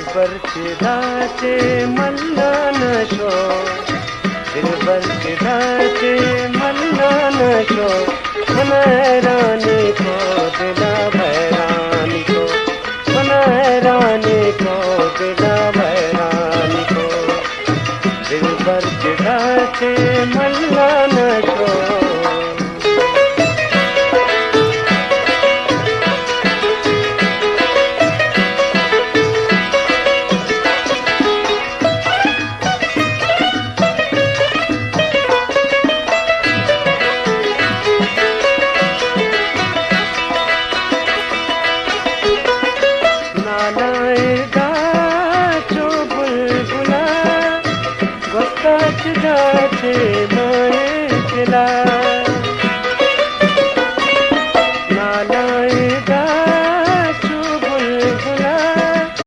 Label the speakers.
Speaker 1: ಬರ್ತಿದಾಚೆ ಮಲ್ಲನ show ದಿಲ್ ಬರ್ತಿದಾಚೆ ಮಲ್ಲನ show ಮನರಾನಿ ಕೋ ದಿಲ ಭೈರಾನಿ ಕೋ ಮನರಾನಿ ಕೋ ದಿಲ ಭೈರಾನಿ ಕೋ ದಿಲ್ ಬರ್ತಿದಾಚೆ ಮಲ್ಲನ show Gache